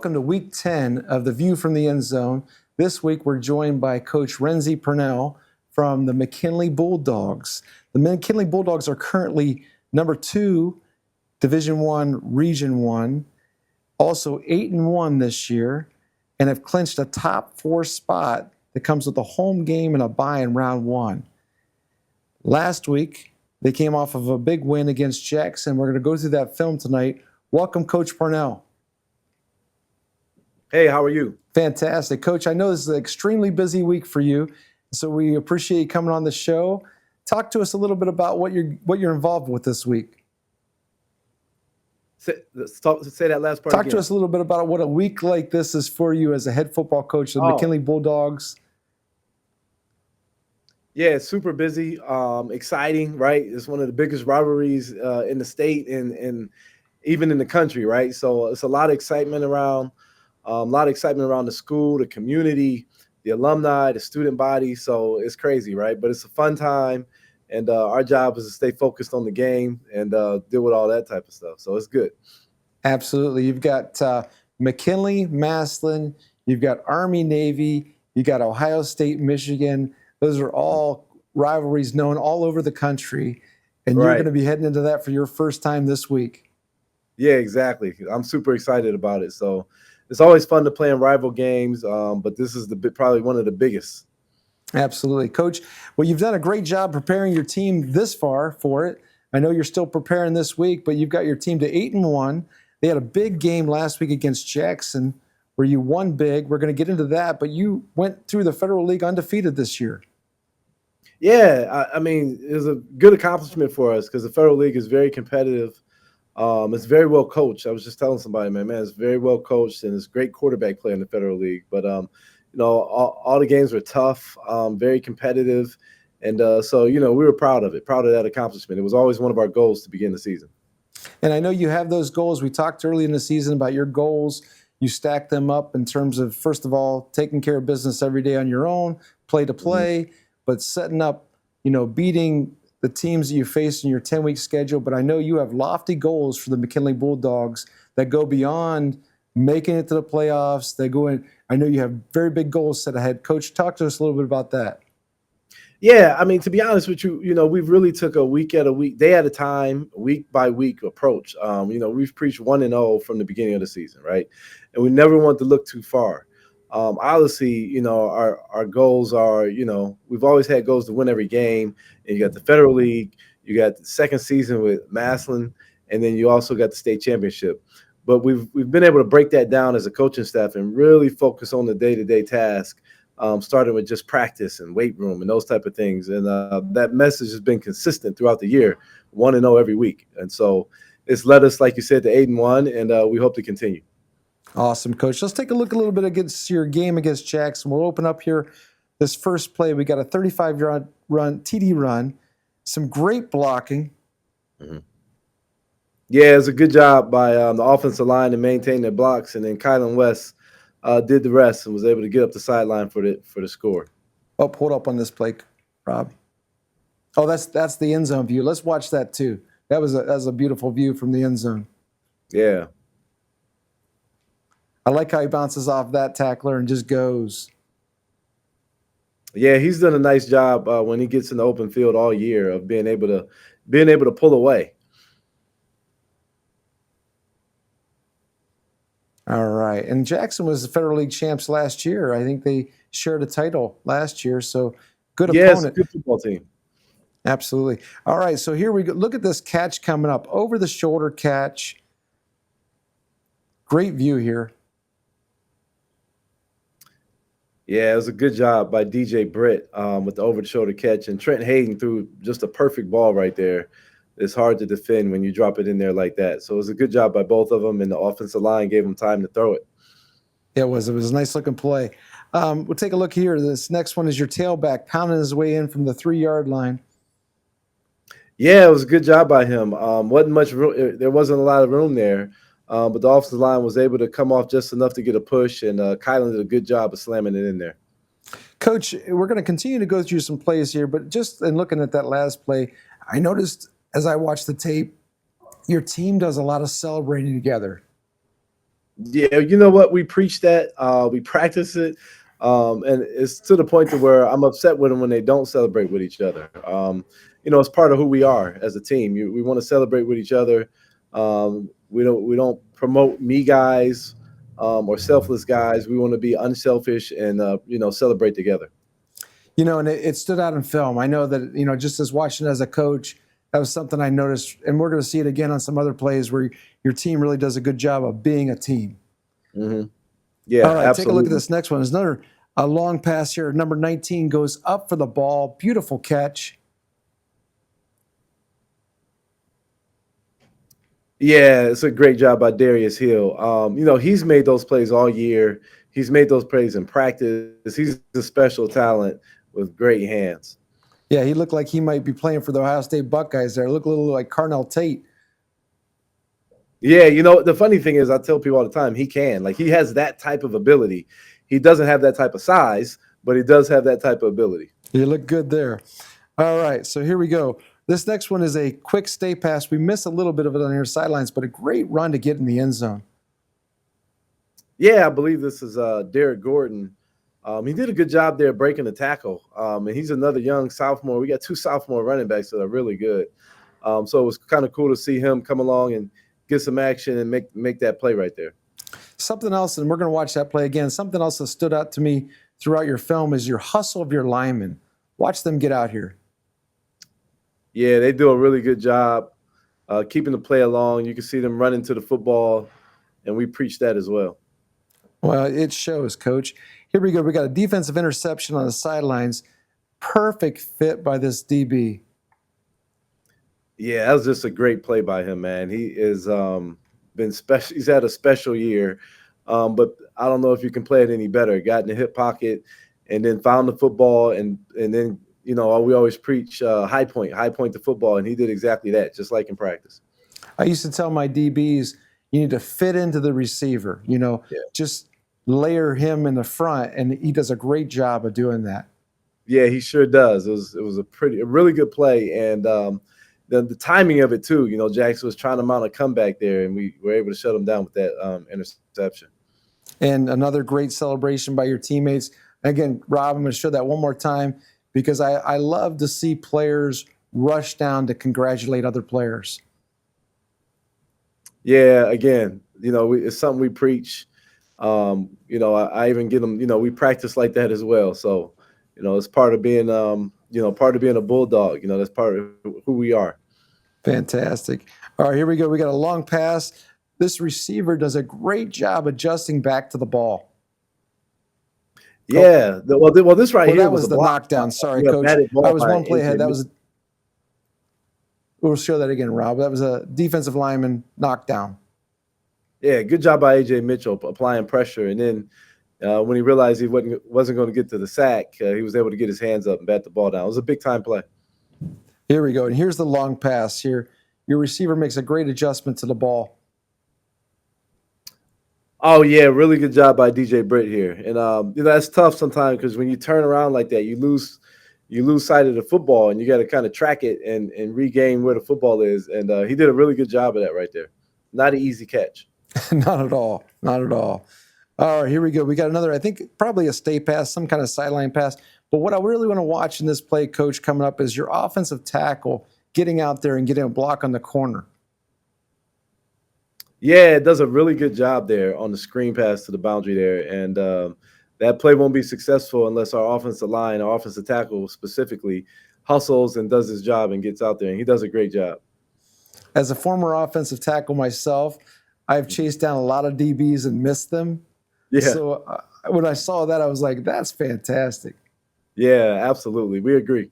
Welcome to Week 10 of The View from the Endzone. This week we're joined by Coach Renzy Parnell from the McKinley Bulldogs. The McKinley Bulldogs are currently number 2, Division I, Region I, also 8-1 this year, and have clinched a top 4 spot that comes with a home game and a bye in round 1. Last week, they came off of a big win against Jackson. We're going to go through that film tonight. Welcome, Coach Parnell. Hey, how are you? Fantastic. Coach, I know this is an extremely busy week for you, so we appreciate you coming on the show. Talk to us a little bit about what you're involved with this week. Say that last part Talk again. to us a little bit about what a week like this is for you as a head football coach of the McKinley Bulldogs. Yeah, it's super busy, exciting, right? It's one of the biggest rivalries in the state and even in the country, right? So it's a lot of excitement around. A lot of excitement around the school, the community, the alumni, the student body. So it's crazy, right? But it's a fun time, and our job is to stay focused on the game and deal with all that type of stuff. So it's good. Absolutely. You've got McKinley, Massillon, you've got Army, Navy, you got Ohio State, Michigan. Those are all rivalries known all over the country, and you're going to be heading into that for your first time this week. Yeah, exactly. I'm super excited about it. So it's always fun to play in rival games, but this is probably one of the biggest. Absolutely. Coach, well, you've done a great job preparing your team this far for it. I know you're still preparing this week, but you've got your team to 8-1. They had a big game last week against Jackson where you won big. We're going to get into that, but you went through the Federal League undefeated this year. Yeah, I mean, it was a good accomplishment for us because the Federal League is very competitive. It's very well coached. I was just telling somebody, man, it's very well coached and it's great quarterback play in the Federal League. But all the games were tough, very competitive, and so we were proud of it, proud of that accomplishment. It was always one of our goals to begin the season. And I know you have those goals. We talked early in the season about your goals. You stack them up in terms of, first of all, taking care of business every day on your own, play to play, but setting up, beating the teams that you face in your 10-week schedule. But I know you have lofty goals for the McKinley Bulldogs that go beyond making it to the playoffs. They go in. I know you have very big goals set ahead. Coach, talk to us a little bit about that. Yeah, I mean, to be honest with you, we really took a week at a week, day at a time, week by week approach. We've preached 1-0 from the beginning of the season, right? And we never want to look too far. Obviously, our goals are, we've always had goals to win every game. And you got the Federal League, you got the second season with Massillon, and then you also got the state championship. But we've been able to break that down as a coaching staff and really focus on the day-to-day task, starting with just practice and weight room and those type of things. And that message has been consistent throughout the year, 1-0 every week. And so it's led us, like you said, to 8-1, and we hope to continue. Awesome, Coach. Let's take a look a little bit against your game against Jackson. We'll open up here this first play. We got a 35-yard run, TD run, some great blocking. Mm-hmm. Yeah, it was a good job by the offensive line to maintain their blocks, and then Kylan West did the rest and was able to get up the sideline for the score. Oh, hold up on this play, Rob. Oh, that's the end zone view. Let's watch that too. That was a beautiful view from the end zone. Yeah. I like how he bounces off that tackler and just goes. Yeah, he's done a nice job when he gets in the open field all year of being able to pull away. All right. And Jackson was the Federal League champs last year. I think they shared a title last year. So good opponent. Good football team. Absolutely. All right. So here we go. Look at this catch coming up. Over the shoulder catch. Great view here. Yeah, it was a good job by DJ Britt with the over-the-shoulder catch. And Trent Hayden threw just a perfect ball right there. It's hard to defend when you drop it in there like that. So it was a good job by both of them, and the offensive line gave them time to throw it. It was a nice-looking play. We'll take a look here. This next one is your tailback pounding his way in from the 3-yard line. Yeah, it was a good job by him. Wasn't much room. There wasn't a lot of room there. But the offensive line was able to come off just enough to get a push, and Kylan did a good job of slamming it in there. Coach, we're going to continue to go through some plays here, but just in looking at that last play, I noticed as I watched the tape, your team does a lot of celebrating together. Yeah, you know what? We preach that. We practice it, and it's to the point to where I'm upset with them when they don't celebrate with each other. It's part of who we are as a team. We want to celebrate with each other. We don't promote me guys or selfless guys. We want to be unselfish and celebrate together. And it stood out in film. I know that, just as watching as a coach, that was something I noticed, and we're going to see it again on some other plays where your team really does a good job of being a team. Hmm. Yeah, All right, take a look at absolutely. this next one. There's another a long pass here. Number 19 goes up for the ball. Beautiful catch. Yeah, it's a great job by Darius Hill. He's made those plays all year. He's made those plays in practice. He's a special talent with great hands. Yeah, he looked like he might be playing for the Ohio State Buckeyes there. Looked a little like Carnell Tate. Yeah, the funny thing is I tell people all the time he can. Like he has that type of ability. He doesn't have that type of size, but he does have that type of ability. You look good there. All right, so here we go. This next one is a quick stay pass. We missed a little bit of it on your sidelines, but a great run to get in the end zone. Yeah, I believe this is Derek Gordon. He did a good job there breaking the tackle. And he's another young sophomore. We got two sophomore running backs that are really good. So it was kind of cool to see him come along and get some action and make that play right there. Something else, and we're going to watch that play again. Something else that stood out to me throughout your film is your hustle of your linemen. Watch them get out here. Yeah, they do a really good job keeping the play along. You can see them running to the football, and we preach that as well. Well, it shows, Coach. Here we go. We got a defensive interception on the sidelines. Perfect fit by this DB. Yeah, that was just a great play by him, man. He is been special. He's had a special year, but I don't know if you can play it any better. Got in the hip pocket, and then found the football, and then we always preach high point the football, and he did exactly that, just like in practice. I used to tell my DBs, you need to fit into the receiver. Yeah. Just layer him in the front, and he does a great job of doing that. Yeah, he sure does. It was a really good play, and the timing of it too. Jackson was trying to mount a comeback there, and we were able to shut him down with that interception. And another great celebration by your teammates. Again, Rob, I'm going to show that one more time because I love to see players rush down to congratulate other players. Yeah, again, it's something we preach. I even get them. We practice like that as well. So, it's part of being, part of being a Bulldog. That's part of who we are. Fantastic. All right, here we go. We got a long pass. This receiver does a great job adjusting back to the ball. Yeah. This right here that was the block. knockdown. Sorry, Coach. I was one play ahead. We'll show that again, Rob. That was a defensive lineman knockdown. Yeah, good job by A.J. Mitchell applying pressure. And then when he realized he wasn't going to get to the sack, he was able to get his hands up and bat the ball down. It was a big-time play. Here we go. And here's the long pass here. Your receiver makes a great adjustment to the ball. Oh, yeah, really good job by DJ Britt here. And, that's tough sometimes because when you turn around like that, you lose sight of the football, and you got to kind of track it and regain where the football is. And he did a really good job of that right there. Not an easy catch. Not at all. Not at all. All right, here we go. We got another, I think, probably a stay pass, some kind of sideline pass. But what I really want to watch in this play, Coach, coming up is your offensive tackle getting out there and getting a block on the corner. Yeah, it does a really good job there on the screen pass to the boundary there. And that play won't be successful unless our offensive line, our offensive tackle specifically, hustles and does his job and gets out there. And he does a great job. As a former offensive tackle myself, I've chased down a lot of DBs and missed them. Yeah. So when I saw that, I was like, that's fantastic. Yeah, absolutely. We agree.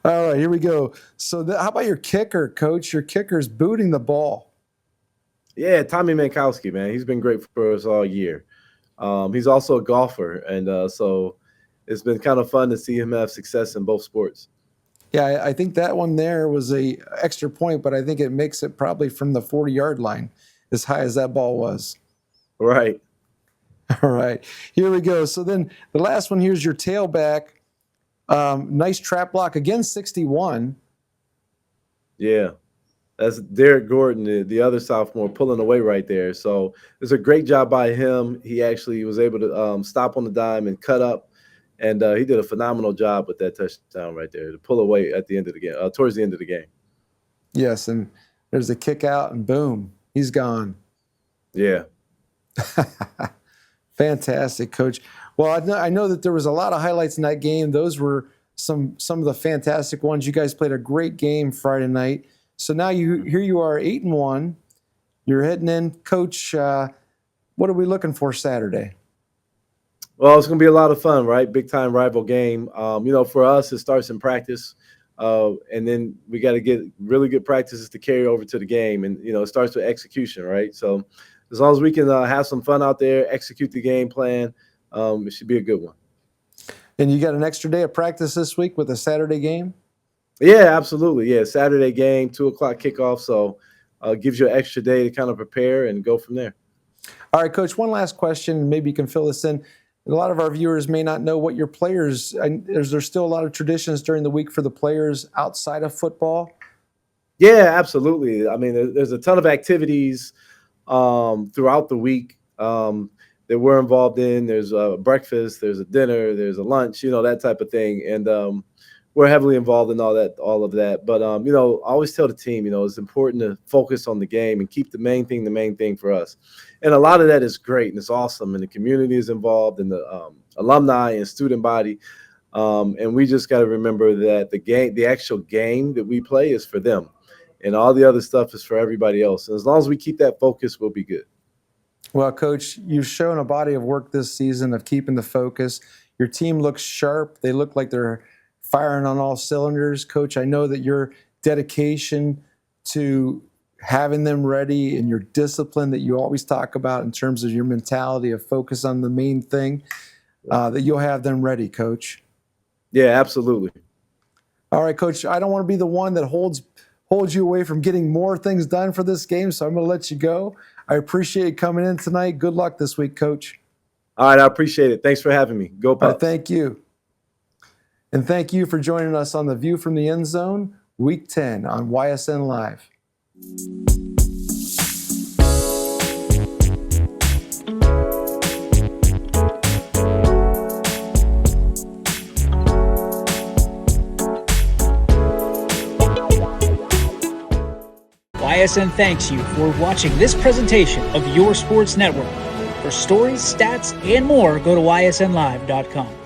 All right, here we go. So how about your kicker, Coach? Your kicker's booting the ball. Yeah, Tommy Mankowski, man. He's been great for us all year. He's also a golfer, and so it's been kind of fun to see him have success in both sports. Yeah, I think that one there was a extra point, but I think it makes it probably from the 40-yard line as high as that ball was. Right. All right, here we go. So then the last one, here's your tailback. Nice trap block, again, 61. Yeah. That's Derek Gordon, the other sophomore, pulling away right there. So it's a great job by him. He actually was able to stop on the dime and cut up, and he did a phenomenal job with that touchdown right there to pull away at the end of the game, towards the end of the game. Yes, and there's a kick out, and boom, he's gone. Yeah. Fantastic, Coach. Well, I know that there was a lot of highlights in that game. Those were some of the fantastic ones. You guys played a great game Friday night. So now here you are, 8-1. You're heading in, Coach. What are we looking for Saturday? Well, it's going to be a lot of fun, right? Big time rival game. For us, it starts in practice, and then we got to get really good practices to carry over to the game, and it starts with execution, right? So as long as we can have some fun out there, execute the game plan, it should be a good one. And you got an extra day of practice this week with a Saturday game? Yeah, absolutely. Yeah, Saturday game, 2:00 kickoff. So gives you an extra day to kind of prepare and go from there. All right, Coach, one last question. Maybe you can fill this in. A lot of our viewers may not know what your players, is there still a lot of traditions during the week for the players outside of football? Yeah, absolutely. I mean, there's a ton of activities throughout the week that we're involved in. There's a breakfast, there's a dinner, there's a lunch, that type of thing. And we're heavily involved in all of that. But, I always tell the team, it's important to focus on the game and keep the main thing for us. And a lot of that is great and it's awesome. And the community is involved and the alumni and student body. And we just got to remember that the actual game that we play is for them. And all the other stuff is for everybody else. And as long as we keep that focus, we'll be good. Well, Coach, you've shown a body of work this season of keeping the focus. Your team looks sharp. They look like they're firing on all cylinders. Coach, I know that your dedication to having them ready and your discipline that you always talk about in terms of your mentality of focus on the main thing, that you'll have them ready, Coach. Yeah, absolutely. All right, Coach, I don't want to be the one that holds you away from getting more things done for this game, so I'm going to let you go. I appreciate you coming in tonight. Good luck this week, Coach. All right, I appreciate it. Thanks for having me. Go Pups. Thank you. And thank you for joining us on The View from the End Zone, Week 10 on YSN Live. YSN thanks you for watching this presentation of Your Sports Network. For stories, stats, and more, go to ysnlive.com.